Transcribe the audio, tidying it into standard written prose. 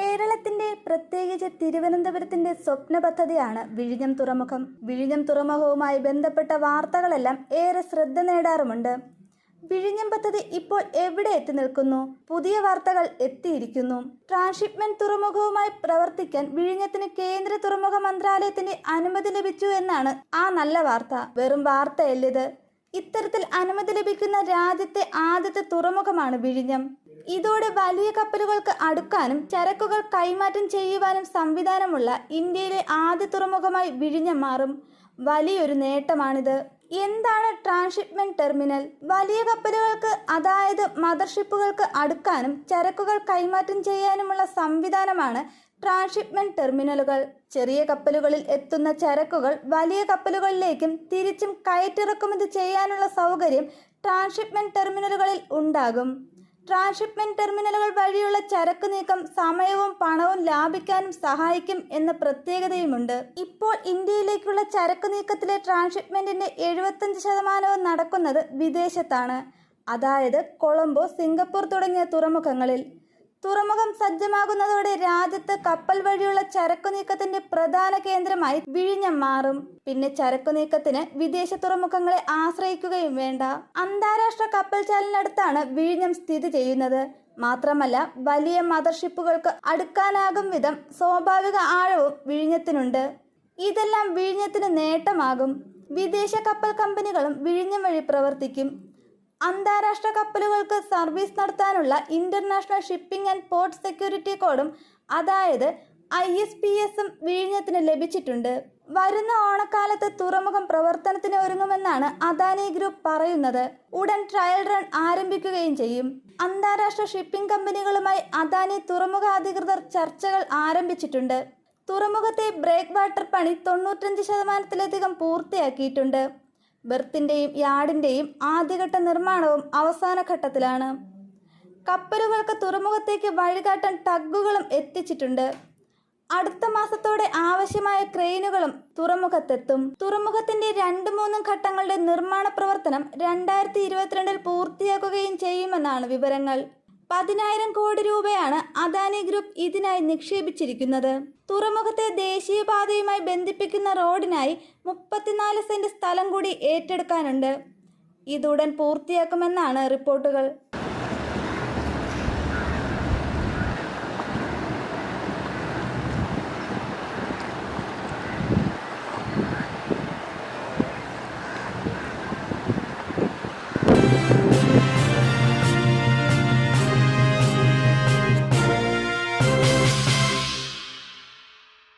കേരളത്തിന്റെ പ്രത്യേകിച്ച് തിരുവനന്തപുരത്തിന്റെ സ്വപ്ന പദ്ധതിയാണ് വിഴിഞ്ഞം തുറമുഖം. വിഴിഞ്ഞം തുറമുഖവുമായി ബന്ധപ്പെട്ട വാർത്തകളെല്ലാം ഏറെ ശ്രദ്ധ നേടാറുമുണ്ട്. വിഴിഞ്ഞം പദ്ധതി ഇപ്പോൾ എവിടെ എത്തി നിൽക്കുന്നു? പുതിയ വാർത്തകൾ എത്തിയിരിക്കുന്നു. ട്രാൻസ്ഷിപ്മെന്റ് തുറമുഖവുമായി പ്രവർത്തിക്കാൻ വിഴിഞ്ഞത്തിന് കേന്ദ്ര തുറമുഖ മന്ത്രാലയത്തിന്റെ അനുമതി ലഭിച്ചു എന്നാണ് ആ നല്ല വാർത്ത. വെറും വാർത്തയല്ലിത്. ഇത്തരത്തിൽ അനുമതി ലഭിക്കുന്ന രാജ്യത്തെ ആദ്യത്തെ തുറമുഖമാണ് വിഴിഞ്ഞം. ഇതോടെ വലിയ കപ്പലുകൾക്ക് അടുക്കാനും ചരക്കുകൾ കൈമാറ്റം ചെയ്യുവാനും സംവിധാനമുള്ള ഇന്ത്യയിലെ ആദ്യ തുറമുഖമായി വിഴിഞ്ഞം മാറും. വലിയൊരു നേട്ടമാണിത്. എന്താണ് ട്രാൻസ്ഷിപ്മെന്റ് ടെർമിനൽ? വലിയ കപ്പലുകൾക്ക്, അതായത് മദർഷിപ്പുകൾക്ക് അടുക്കാനും ചരക്കുകൾ കൈമാറ്റം ചെയ്യാനുമുള്ള സംവിധാനമാണ് ട്രാൻസ്ഷിപ്മെന്റ് ടെർമിനലുകൾ. ചെറിയ കപ്പലുകളിൽ എത്തുന്ന ചരക്കുകൾ വലിയ കപ്പലുകളിലേക്കും തിരിച്ചും കയറ്റിറക്കുമതി ചെയ്യാനുള്ള സൗകര്യം ട്രാൻസ്ഷിപ്മെന്റ് ടെർമിനലുകളിൽ ഉണ്ടാകും. ട്രാൻസ്ഷിപ്മെന്റ് ടെർമിനലുകൾ വഴിയുള്ള ചരക്ക് നീക്കം സമയവും പണവും ലാഭിക്കാനും സഹായിക്കും എന്ന പ്രത്യേകതയുമുണ്ട്. ഇപ്പോൾ ഇന്ത്യയിലേക്കുള്ള ചരക്ക് നീക്കത്തിലെ ട്രാൻസ്ഷിപ്മെന്റിന്റെ 75% നടക്കുന്നത് വിദേശത്താണ്, അതായത് കൊളംബോ, സിംഗപ്പൂർ തുടങ്ങിയ തുറമുഖങ്ങളിൽ. തുറമുഖം സജ്ജമാകുന്നതോടെ രാജ്യത്ത് കപ്പൽ വഴിയുള്ള ചരക്കു നീക്കത്തിന്റെ പ്രധാന കേന്ദ്രമായി വിഴിഞ്ഞം മാറും. പിന്നെ ചരക്കു നീക്കത്തിന് വിദേശ തുറമുഖങ്ങളെ ആശ്രയിക്കുകയും വേണ്ട. അന്താരാഷ്ട്ര കപ്പൽ ചാലിനടുത്താണ് വിഴിഞ്ഞം സ്ഥിതി ചെയ്യുന്നത്. മാത്രമല്ല, വലിയ മദർഷിപ്പുകൾക്ക് അടുക്കാനാകും വിധം സ്വാഭാവിക ആഴവും വിഴിഞ്ഞത്തിനുണ്ട്. ഇതെല്ലാം വിഴിഞ്ഞത്തിന് നേട്ടമാകും. വിദേശ കപ്പൽ കമ്പനികളും വിഴിഞ്ഞം വഴി പ്രവർത്തിക്കും. അന്താരാഷ്ട്ര കപ്പലുകൾക്ക് സർവീസ് നടത്താനുള്ള international shipping and port security കോഡും, അതായത് ISPS-ഉം വിഴിഞ്ഞത്തിന് ലഭിച്ചിട്ടുണ്ട്. വരുന്ന ഓണക്കാലത്ത് തുറമുഖം പ്രവർത്തനത്തിന് ഒരുങ്ങുമെന്നാണ് അദാനി ഗ്രൂപ്പ് പറയുന്നത്. ഉടൻ ട്രയൽ റൺ ആരംഭിക്കുകയും ചെയ്യും. അന്താരാഷ്ട്ര ഷിപ്പിംഗ് കമ്പനികളുമായി അദാനി തുറമുഖ അധികൃതർ ചർച്ചകൾ ആരംഭിച്ചിട്ടുണ്ട്. തുറമുഖത്തെ ബ്രേക്ക് വാട്ടർ പണി 95%-ലധികം പൂർത്തിയാക്കിയിട്ടുണ്ട്. ബെർത്തിന്റെയും യാർഡിന്റെയും ആദ്യഘട്ട നിർമ്മാണവും അവസാന ഘട്ടത്തിലാണ്. കപ്പലുകൾക്ക് തുറമുഖത്തേക്ക് വഴികാട്ടാൻ ടഗ്ഗുകളും എത്തിച്ചിട്ടുണ്ട്. അടുത്ത മാസത്തോടെ ആവശ്യമായ ക്രെയിനുകളും തുറമുഖത്തെത്തും. തുറമുഖത്തിന്റെ 2-3 ഘട്ടങ്ങളുടെ നിർമ്മാണ പ്രവർത്തനം 2022-ൽ പൂർത്തിയാക്കുകയും ചെയ്യുമെന്നാണ് വിവരങ്ങൾ. 10,000 കോടി രൂപയാണ് അദാനി ഗ്രൂപ്പ് ഇതിനായി നിക്ഷേപിച്ചിരിക്കുന്നത്. തുറമുഖത്തെ ദേശീയപാതയുമായി ബന്ധിപ്പിക്കുന്ന റോഡിനായി 34 സെന്റ് സ്ഥലം കൂടി ഏറ്റെടുക്കാനുണ്ട്. ഇതുടൻ പൂർത്തിയാക്കുമെന്നാണ് റിപ്പോർട്ടുകൾ.